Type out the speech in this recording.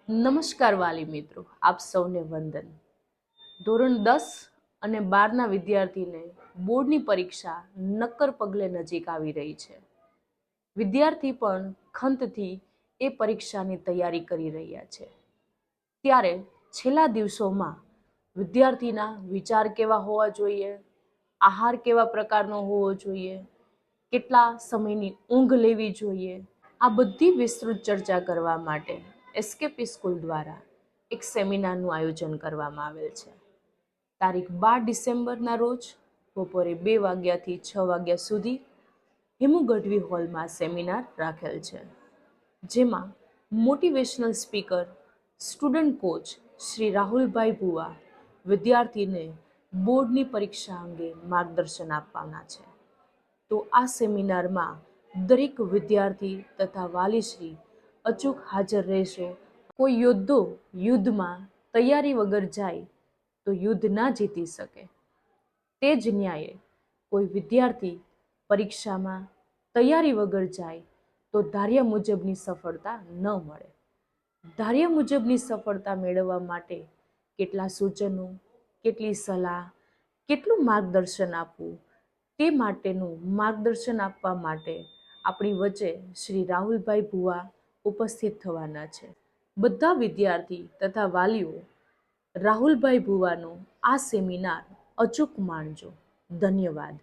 નમસ્કાર વાલી મિત્રો, આપ સૌને વંદન। ધોરણ 10 અને 12ના વિદ્યાર્થીને બોર્ડની પરીક્ષા નક્કર પગલે નજીક આવી રહી છે। વિદ્યાર્થી પણ ખંતથી એ પરીક્ષાની તૈયારી કરી રહ્યા છે। ત્યારે છેલ્લા દિવસોમાં વિદ્યાર્થીના વિચાર કેવા હોવા જોઈએ, આહાર કેવા પ્રકારનો હોવો જોઈએ, કેટલા સમયની ઊંઘ લેવી જોઈએ, આ બધી વિસ્તૃત ચર્ચા કરવા માટે એસકેપી સ્કૂલ દ્વારા એક સેમિનારનું આયોજન કરવામાં આવેલ છે। તારીખ 12 ડિસેમ્બરના રોજ બપોરે 2 વાગ્યાથી 6 વાગ્યા સુધી હિમુ ગઢવી હોલમાં સેમિનાર રાખેલ છે, જેમાં motivational speaker student coach Shri Rahulbhai Bhuva વિદ્યાર્થીને બોર્ડની પરીક્ષા અંગે માર્ગદર્શન આપવાના છે। તો આ સેમિનારમાં દરેક વિદ્યાર્થી તથા વાલીશ્રી અચૂક હાજર રહેશો। કોઈ યોદ્ધો યુદ્ધમાં તૈયારી વગર જાય તો યુદ્ધ ના જીતી શકે, તે જ ન્યાયે કોઈ વિદ્યાર્થી પરીક્ષામાં તૈયારી વગર જાય તો ધાર્યા મુજબની સફળતા ન મળે। ધાર્યા મુજબની સફળતા મેળવવા માટે કેટલા સૂચનો, કેટલી સલાહ, કેટલું માર્ગદર્શન આપવું, તે માટેનું માર્ગદર્શન આપવા માટે આપણી વચ્ચે શ્રી રાહુલભાઈ ભુવા ઉપસ્થિત થવાના છે। બધા વિદ્યાર્થી તથા વાલીઓ રાહુલભાઈ ભુવાનો આ સેમિનાર અચૂક માણજો। ધન્યવાદ।